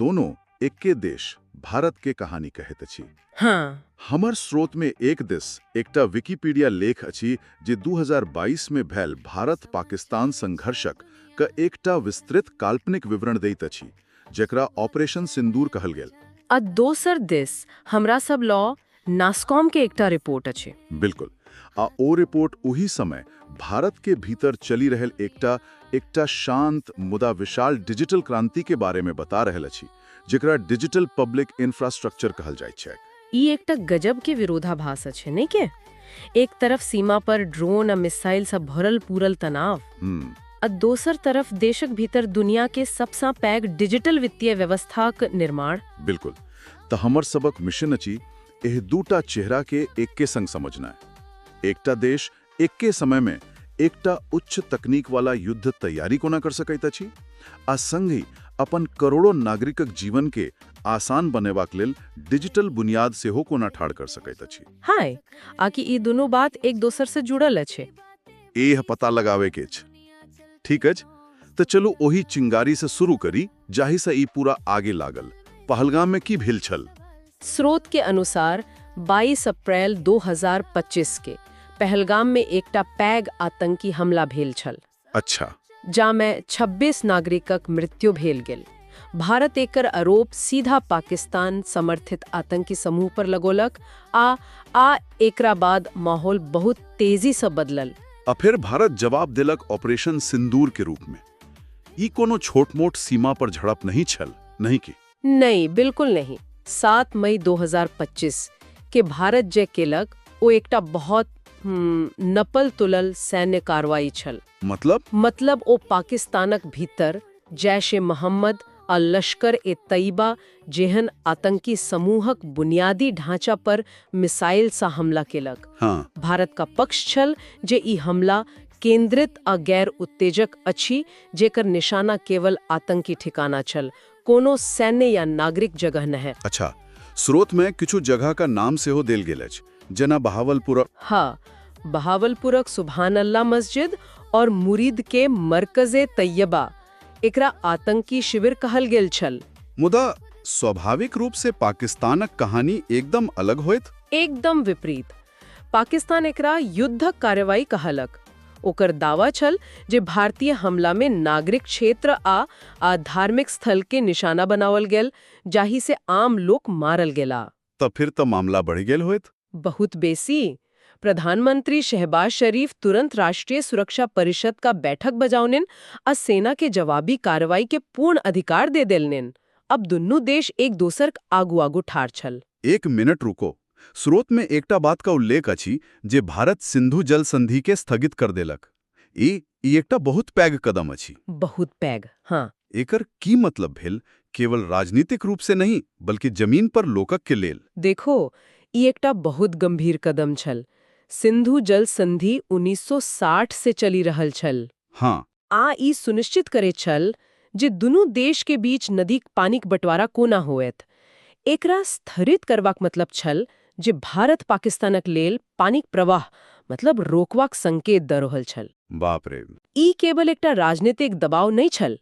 दोनों एके देश भारत के कहानी कहत अछि। हाँ। हमर स्रोत में एक दिस एकटा विकिपीडिया लेख अछि जे 2022 में भैल भारत पाकिस्तान संघर्षक का एकटा विस्तृत काल्पनिक विवरण दैत अछि, जेकरा ऑपरेशन सिंदूर कहल गेल। आ दोसर दिस हमरा सब लॉ नास्कॉम के एकटा रिपोर्ट अछि। बिल्कुल। आ ओ रिपोर्ट उही समय भारत के भीतर चली रहल एकटा शांत मुदा विशाल डिजिटल क्रांति के बारे में बता रहल अछि, जेकरा डिजिटल पब्लिक इंफ्रास्ट्रक्चर कहल जाइत छै। ई एकटा गजब के विरोधाभास अछि, नहीं के? एक तरफ सीमा पर ड्रोन आ मिसाइल से भरल पूरल तनाव, आ दोसर तरफ देशक भीतर दुनिया के सबसा पैघ डिजिटल वित्तीय व्यवस्थाक निर्माण। बिल्कुल। त हमर सबक मिशन अछि एह दूटा चेहरा के एके संग समझना। एकटा देश एके समय में एकटा उच्च तकनीक वाला युद्ध तैयारी कोना कर सकैत अछि, आ संगी अपन करोड़ों नागरिकक जीवन के आसान बनेबाक लेल डिजिटल बुनियाद सेहो कोना ठाढ़ कर सकैत अछि। हाय, आकि ई दुनू बात एक दोसर से जुड़ल अछि। एह पता लगावे के अछि। ठीक अछि, तो चलू ओही चिंगारी से शुरू करी जाहि से ई पूरा आगे लागल। पहलगाम में की भेल छल? स्रोत के अनुसार 22 अप्रैल 2025 के पहलगाम में एकटा पैघ आतंकी हमला भेल छल। अच्छा। जामे 26 नागरिकक मृत्यु भेल गेल। भारत एकर आरोप सीधा पाकिस्तान समर्थित आतंकी समूह पर लगोलक, आ एकरा बाद माहौल बहुत तेजी से बदलल। आ फिर भारत जवाब दिलक ऑपरेशन सिंदूर के रूप में। ई कोनो छोट-मोट सीमा पर झड़प नहीं छल, नहीं की? नहीं, बिल्कुल नहीं। 7 मई 2025 के भारत जे केलक ओ एकटा बहुत नपल तुलल सैन्य कार्रवाई छल। मतलब ओ पाकिस्तानक भीतर जैश ए मोहम्मद आ लश्कर ए तैयबा जेहन आतंकी समूहक बुनियादी ढांचा पर मिसाइल सा हमला केलक। हाँ। भारत का पक्ष छल जे ई हमला केंद्रित आ गैर उत्तेजक अछि, जेकर निशाना केवल आतंकी ठिकाना छल, कोनो सैन्य या नागरिक जगह नहीं। अच्छा, स्रोत में किछु जगह का नाम सेहो देल गेल अछि, जना बहावलपुर। हाँ, बहावलपुरक सुभान अल्लाह मस्जिद और मुरीद के मरकज़े तैयबा एकरा आतंकी शिविर कहल गेल छल। मुदा स्वाभाविक रूप से पाकिस्तानक कहानी एकदम अलग होइत। एकदम विपरीत। पाकिस्तान एकरा युद्धक कार्रवाई कहलक। ओकर दावा छल जे भारतीय हमला में नागरिक क्षेत्र आ धार्मिक स्थल के निशाना बनावल गेल, जाहि से आम लोग मारल गेला। तब फिर तो मामला बढ़ गेल होइत। बहुत बेसी। प्रधानमंत्री शहबाज शरीफ तुरंत राष्ट्रीय सुरक्षा परिषद का बैठक बजावनेन आ सेना के जवाबी कार्रवाई के पूर्ण अधिकार दे देलनेन। अब दुन्नू देश एक दोसर आगू आगू ठाड़ छल। एक मिनट रुको। स्रोत में एकटा बात का उल्लेख अछि जे भारत सिंधु जल संधि के स्थगित कर देलक। ई एकटा बहुत पैघ कदम अछि। बहुत पैघ, हाँ। एकर की मतलब भेल? केवल राजनीतिक रूप से नहीं, बल्कि जमीन पर लोकक के लेल। देखो, ई एकटा बहुत गंभीर कदम छल। सिंधु जल संधि 1960 से चली रहल छल। हाँ। आ ई सुनिश्चित करे छल जे दुनू देश के बीच नदीक पानीक बंटवारा कोना होएत। एकरा स्थगित करबाक मतलब छल जे भारत पाकिस्तानक लेल पानीक प्रवाह मतलब रोकबाक संकेत द रहल छल। बाप रे। ई केवल एकटा राजनीतिक दबाव नहीं छल,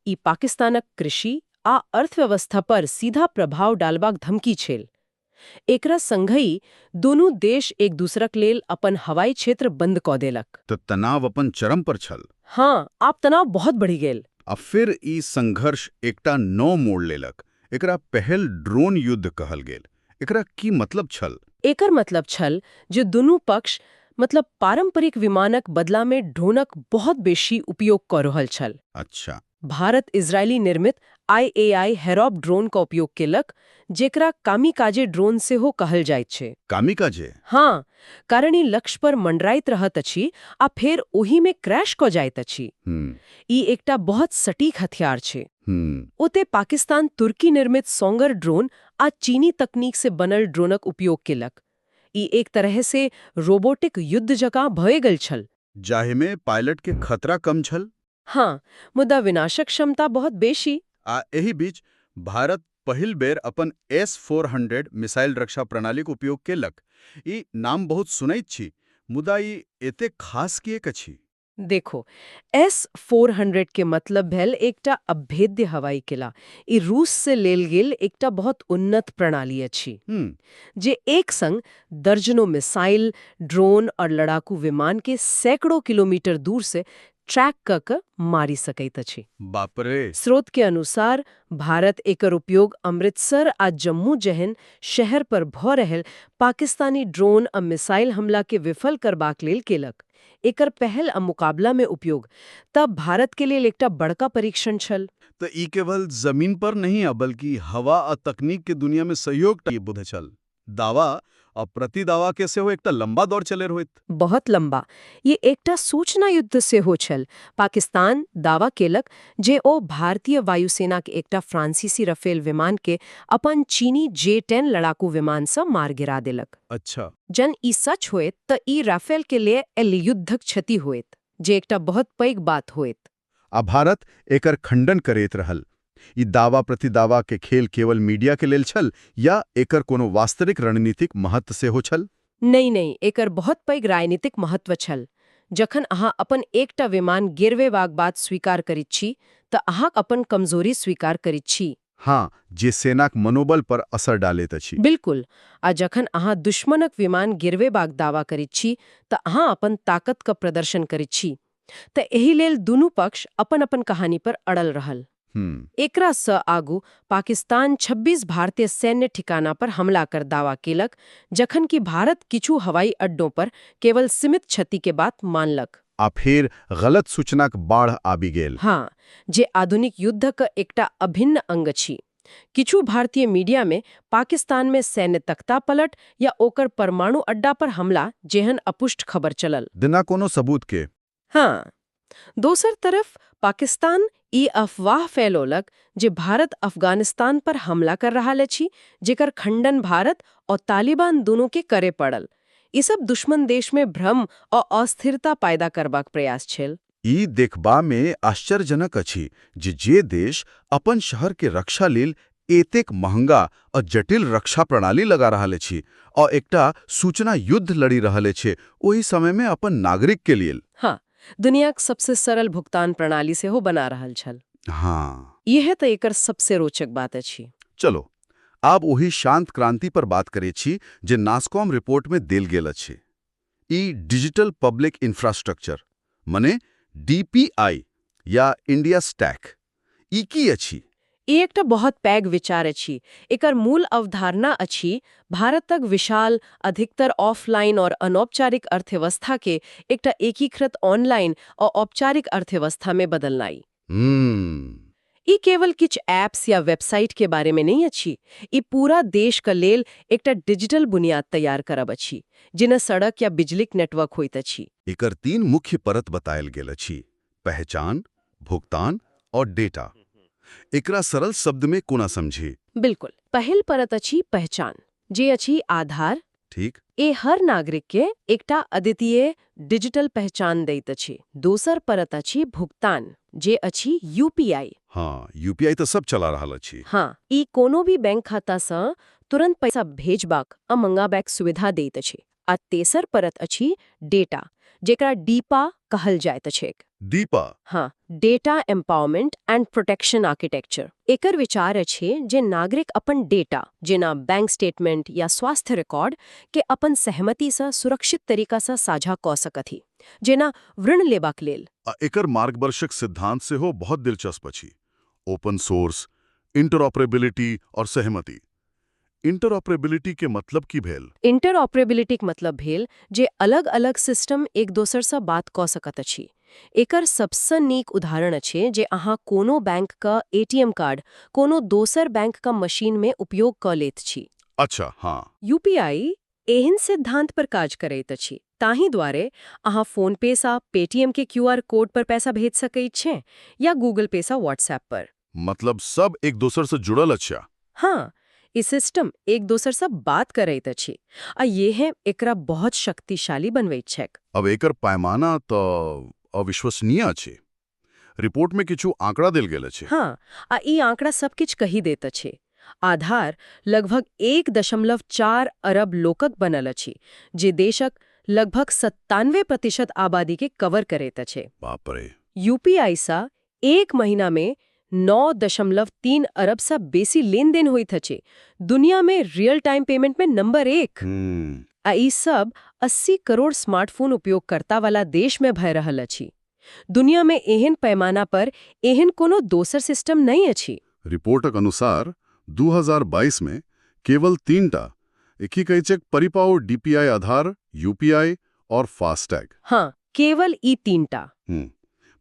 ई पाकिस्तानक कृषि आ अर्थव्यवस्था पर सीधा प्रभाव डालबाक धमकी छल। एकरा संगहि दोनों देश एक दूसरक लेल अपन हवाई क्षेत्र बंद क देलक। तो तनाव अपन चरम पर छल। हाँ, आप तनाव बहुत बढ़ी गेल। अब फिर ई संघर्ष एकटा नौ मोड़ लेलक। एकरा पहल ड्रोन युद्ध कहल गेल। एकरा की मतलब छल? एकर मतलब छल जे दुनू पक्ष मतलब पारंपरिक विमानक बदला में ड्रोनक बहुत बेसी उपयोग कर रहल छल। अच्छा। भारत इजरायली निर्मित IAI हेरॉप ड्रोन का उपयोग केलक, जेकरा कामिकाजे ड्रोन से हो कहल जाइत छै। कामिकाजे? हाँ, कारण ई लक्ष्य पर मंडराइत रहत अछि आ फिर ओही में क्रैश क जाइत अछि। ई एकटा बहुत सटीक हथियार छै। ओते पाकिस्तान तुर्की निर्मित सोंगर ड्रोन आ चीनी तकनीक से बनल ड्रोनक उपयोग केलक। ई एक तरह से रोबोटिक युद्ध जकाँ भए गेल छल, जाहि में पायलट के खतरा कम छल। हाँ, मुदा विनाशक क्षमता बहुत बेसी। आ एही बीच भारत पहिल बेर अपन S-400 मिसाइल रक्षा प्रणालीक उपयोग केलक। ई नाम बहुत सुनैत छी, मुदा ई एते खास किएक अछि? देखो S-400 के मतलब भेल एकटा अभेद्य हवाई किला। ई रूस से लेल गेल एकटा बहुत उन्नत प्रणाली अछि जे एक संग दर्जनों मिसाइल, ड्रोन और लड़ाकू विमान के सैकड़ों किलोमीटर दूर से ट्रैक क मारी सकैत अछि। बाप रे। स्रोत के अनुसार भारत एकर उपयोग अमृतसर आ जम्मू जहन शहर पर भ रहल पाकिस्तानी ड्रोन आ मिसाइल हमला के विफल करबाक लेल केलक। एकर पहल आ मुकाबला में उपयोग तब भारत के लेल एकटा बड़का परीक्षण छल। तो ई केवल जमीन पर नहीं बल्कि हवा और तकनीक के दुनिया में सहयोग बुध छल। दावा और प्रतिदावा के सेहो एकटा लंबा दौर चले होइत। बहुत लंबा। ये एकटा सूचना युद्ध से हो छल। पाकिस्तान दावा केलक जे ओ भारतीय वायुसेना के एकटा फ्रांसीसी रफेल विमान के अपन चीनी J-10 लड़ाकू विमान से मार गिरा देलक। अच्छा। जन ई सच होइत त ई राफेल के लिए युद्धक क्षति होइत, जे एकटा बहुत पैघ बात होइत। आ भारत एकर खंडन करैत रहल। ई दावा प्रतिदावा के खेल केवल मीडिया के लेल छल या एकर कोनो वास्तविक रणनीतिक महत्व सेहो छल? नहीं, एकर बहुत पैघ राजनीतिक महत्व छल। जखन अहाँ अपन एकटा विमान गिरवेबाक बात स्वीकार करैत छी त अहाँ अपन कमजोरी स्वीकार करैत छी। हाँ, जे सेनाक मनोबल पर असर डालैत अछि। बिल्कुल। आ जखन अहाँ दुश्मनक विमान गिरवेबाक दावा करैत छी त अहाँ अपन ताकत का प्रदर्शन करैत छी। त एहि लेल दुनू पक्ष अपन अपन कहानी पर अड़ल रहल। एकरा स आगू पाकिस्तान 26 भारतीय सैन्य ठिकाना पर हमला कर दावा केलक, जखन कि भारत किछु हवाई अड्डों पर केवल सीमित क्षति के बात मानलक। आ फिर गलत सूचनाक बाढ़ आबि गेल। हाँ, जे आधुनिक युद्धक एकटा अभिन्न अंग अछि। किछु भारतीय मीडिया में पाकिस्तान में सैन्य तख्तापलट या ओकर परमाणु अड्डा पर हमला जेहन अपुष्ट खबर चलल, बिना कोनो सबूत के। हाँ, दोसर तरफ पाकिस्तान ई अफवाह फैलोलक जे भारत अफगानिस्तान पर हमला कर रहा अछि, जेकर खंडन भारत और तालिबान दोनों के करे पड़ल। ई सब दुश्मन देश में भ्रम और अस्थिरता पैदा करबाक प्रयास छल। ई देखबा में आश्चर्यजनक अछि जे देश अपन शहर के रक्षा लेल एतेक महंगा और जटिल रक्षा प्रणाली लगा रहल अछि और एकटा सूचना युद्ध लड़ी रहल अछि, ओही समय में अपन नागरिक के लेल। हाँ, दुनियाक सबसे सरल भुगतान प्रणाली से हो बना रहल छल। हाँ, यह तो एकर सबसे रोचक बात अछि। चलो आब वही शांत क्रांति पर बात करे छी जे नास्कॉम रिपोर्ट में देल गेल अछि। ई डिजिटल पब्लिक इंफ्रास्ट्रक्चर मने DPI या इंडिया स्टैक ई की अछि? ई एकटा बहुत पैघ विचार अछि। एकर मूल अवधारणा अछि भारतक विशाल अधिकतर ऑफलाइन और अनौपचारिक अर्थव्यवस्था के एकटा एकीकृत ऑनलाइन और औपचारिक अर्थव्यवस्था में बदलनाई। ई केवल किछ एप्स या वेबसाइट के बारे में नहीं अछि। ई पूरा देश का लेल एकटा डिजिटल बुनियाद तैयार करब अछि, जिना सड़क या बिजलीक नेटवर्क होइत अछि। एकर 3 मुख्य परत बतायल गेल अछि: पहचान, भुगतान और डेटा। एकरा सरल शब्द में कोना समझी? बिल्कुल। पहिल परत अछि पहचान, जे अछि आधार। ठीक। ए हर नागरिक के एकटा अद्वितीय डिजिटल पहचान दैत अछि। दोसर परत अछि भुगतान, जे अछि UPI। हाँ, UPI तो सब चला रहल अछि। हाँ, ई कोनो भी बैंक खाता सँ तुरंत पैसा भेजबाक आ मंगाबाक सुविधा दैत अछि। आ तेसर परत अछि डेटा, जेकरा DIPA कहल जाइत अछि। DIPA? हाँ, data empowerment and protection architecture. एकर विचार अछि जे नागरिक अपन डेटा जेना बैंक स्टेटमेंट या स्वास्थ्य रिकॉर्ड के अपन सहमति से सुरक्षित तरीका से साझा क सकथि, जेना ऋण लेबाक लेल। एकर मार्गदर्शक सिद्धांत से हो बहुत दिलचस्प अछि। ओपन सोर्स, इंटरऑपरेबिलिटी और सहमति। इंटरऑपरेबिलिटी के मतलब की भेल? इंटरऑपरेबिलिटी के मतलब भेल जे अलग-अलग सिस्टम एक दोसर से बात क सकत अछि। एकर सबसे नीक उदाहरण अछि जे अहाँ कोनो बैंक का ATM कार्ड कोनो दोसर बैंक का मशीन में उपयोग क लेत छी। अच्छा, हाँ। UPI एहन सिद्धांत पर काज करैत अछि। ताहि द्वारे अहाँ फोन पे सा पेटीएम के QR कोड पर पैसा भेज सकैत छै या गूगल पे सा WhatsApp पर। मतलब सब एक दोसर से जुड़ल अच्छा। हाँ, ई सिस्टम एक दोसर से बात करैत अछि आ ये है एकरा बहुत शक्तिशाली बनबैत छैक। अब एकर पैमाना तो अविश्वसनीय अछि। रिपोर्ट में किछु आंकड़ा देल गेल अछि। हाँ, आ ई आंकड़ा सब किछ कही देत अछि। आधार लगभग 1.4 अरब लोकक बनल अछि, जे देशक लगभग 97% आबादी के कवर करेत छे। बाप रे। यूपीआई सा एक महीना में 9.3 अरब सा बेसी लेन देन होइत छे। दुनिया में रियल टाइम पेमेंट में नंबर 1। आ ई सब 80 करोड़ स्मार्टफोन उपयोगकर्ता वाला देश में भय रहल अछि। दुनिया में एहन पैमाना पर एहन कोनो दोसर सिस्टम नहीं अछि। रिपोर्टक अनुसार 2022 में केवल 3टा एक ही कहै परिपाओ डीपीआई आधार, यूपीआई और फास्टैग। हाँ, केवल ई 3टा।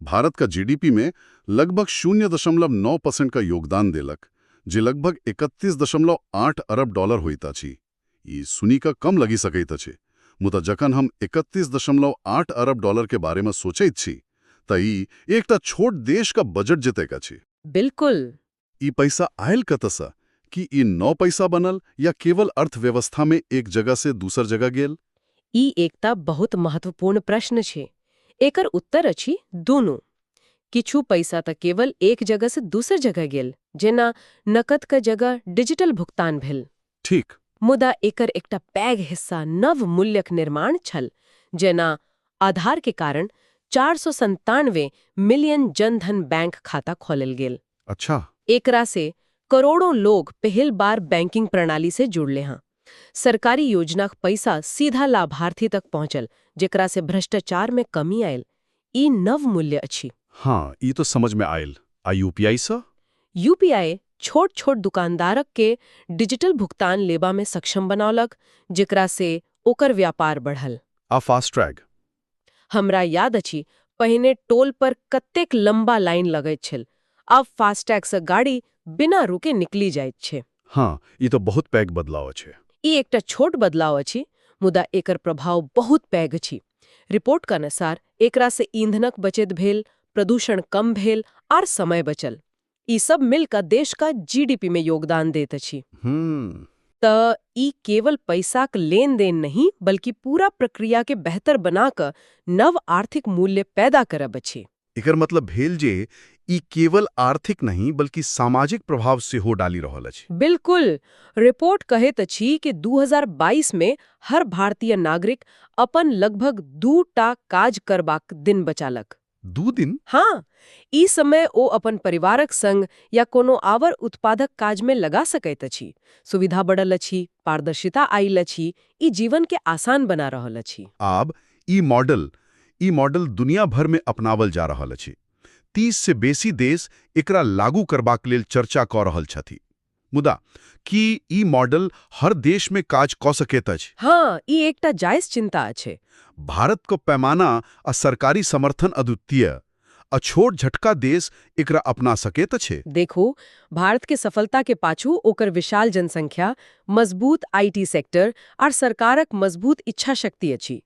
भारत का जीडीपी में लगभग 0.9% का योगदान देलक, जे लगभग 31.8 अरब डॉलर होइत अछि। ई सुनी का कम लगी सकैत अछि, मुदा जखन हम 31.8 अरब डॉलर के बारे में सोचैत छी त ई एकटा छोट देश का बजट जतेक अछि। बिल्कुल। ई पैसा आयल कतसँ? कि ई 9 पैसा बनल या केवल अर्थव्यवस्था में एक जगह से दूसर जगह गेल? ई एकटा बहुत महत्वपूर्ण प्रश्न छै। एकर उत्तर अछि दोनों। किछु पैसा त केवल एक जगह से दूसर जगह गेल, जेना नकद का जगह डिजिटल भुगतान भेल। ठीक। मुदा एकर एकटा पैघ हिस्सा नव मूल्यक निर्माण छल, जेना आधार के कारण 497 मिलियन जनधन बैंक खाता खोलल गेल। अच्छा। एकरा से करोड़ों लोग पहल बार बैंकिंग प्रणाली से जुड़ले हैं। सरकारी योजना का पैसा सीधा लाभार्थी तक पहुंचल, जेकरा से भ्रष्टाचार में कमी आयल। ई नव मूल्य अछि। हाँ, ई तो समझ में आयल। आ यूपीआई सा? यूपीआई छोट छोट दुकानदारक के डिजिटल भुगतान लेबा में सक्षम बनौलक, जेकरा से ओकर व्यापार बढ़ल। आ फास्टैग? हमरा याद अछि पहिने टोल पर कतेक लंबा लाइन लगैत छल। अब फास्टैग से गाड़ी बिना रुके निकली जाइत छै। हाँ, ई तो बहुत पैघ बदलाव अछि। ई एकटा छोट बदलाव अछि, मुदा एकर प्रभाव बहुत पैघ अछि। रिपोर्ट के अनुसार एकरा से ईंधनक बचत भेल, प्रदूषण कम भेल और समय बचल। ई सब मिलकर देश का जीडीपी में योगदान देत अछि। त ई केवल पैसाक लेन देन नहीं, बल्कि पूरा प्रक्रिया के बेहतर बनाकर नव आर्थिक मूल्य पैदा करब अछि। एकर मतलब भेल जे ई केवल आर्थिक नहीं बल्कि सामाजिक प्रभाव सेहो डाली रहल अछि। बिल्कुल। रिपोर्ट कहैत अछि कि 2022 में हर भारतीय नागरिक अपन लगभग 2टा काज करबाक दिन बचालक। 2 दिन? हाँ, ई समय ओ अपन परिवारक संग या कोनो आवर उत्पादक काज में लगा सकैत अछि। सुविधा बढ़ल अछि, पारदर्शिता आयल अछि, ई जीवन के आसान बना रहल अछि। आब ई मॉडल दुनिया भर में अपनावल जा रहल अछि। 30 से बेसी देश एकरा लागू करबाक लेल चर्चा क रहल छथि। मुदा की ई मॉडल हर देश में काज क सकैत अछि? हाँ, ई एकटा जायज चिंता अछि। भारत को पैमाना आ सरकारी समर्थन अद्वितीय, आ छोट झटका देश एकरा अपना सकैत अछि। देखो, भारत के सफलता के पाछू ओकर विशाल जनसंख्या, मजबूत आईटी सेक्टर और सरकारक मजबूत इच्छा शक्ति अछि।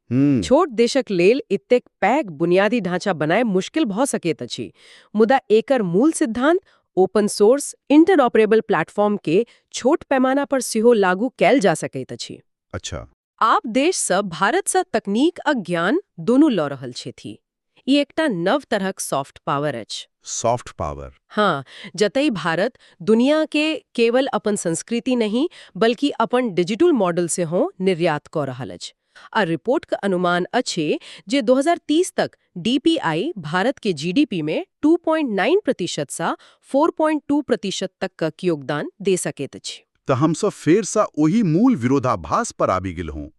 छोट देशक लेल एतेक पैघ बुनियादी ढांचा बनाए मुश्किल भ सकैत अछि। मुदा एकर मूल सिद्धांत ओपन सोर्स इंटरऑपरेबल प्लेटफॉर्म के छोट पैमाना पर सेहो लागू कैल जा सकैत अछि। अच्छा। आप देश सब भारत सँ तकनीक आ ज्ञान दोनों लऽ रहल छथि। ई एकटा नव तरहक सॉफ्ट पावर अछि। Soft power? हाँ, जतई भारत दुनिया के केवल अपन संस्कृति नहीं बल्कि अपन डिजिटल मॉडल से हो निर्यात क रहल अछि। आ रिपोर्ट का अनुमान अछि जे 2030 तक डीपीआई भारत के जीडीपी में 2.9% सा 4.2% तक का योगदान दे सकैत अछि। त हम सब फेर सा ओही मूल विरोधाभास पर आबि गेल हूँ।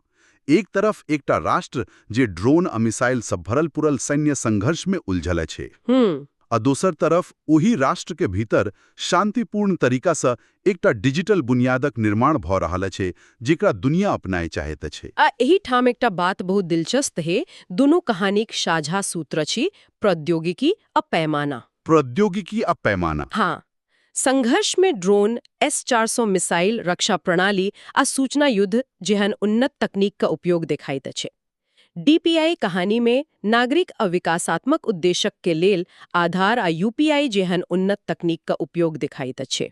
एक तरफ एकटा राष्ट्र जे ड्रोन आ मिसाइल सब भरल पुरल सैन्य संघर्ष में उलझल छै, आ दोसर तरफ ओही राष्ट्र के भीतर शांतिपूर्ण तरीका से एकटा डिजिटल बुनियादक निर्माण भ रहल छै जेकरा दुनिया अपनाए चाहैत छै। आ एही ठाम एकटा बात बहुत दिलचस्प है। दोनों कहानीक साझा सूत्र अछि प्रौद्योगिकी आ पैमाना। प्रौद्योगिकी आ पैमाना? हाँ, संघर्ष में ड्रोन, S-400 मिसाइल रक्षा प्रणाली आ सूचना युद्ध जेहन उन्नत तकनीक का उपयोग देखाइत अछि। डीपीआई कहानी में नागरिक आ विकासात्मक उद्देश्यक के लेल आधार आ यूपीआई जेहन उन्नत तकनीक का उपयोग देखाइत अछि।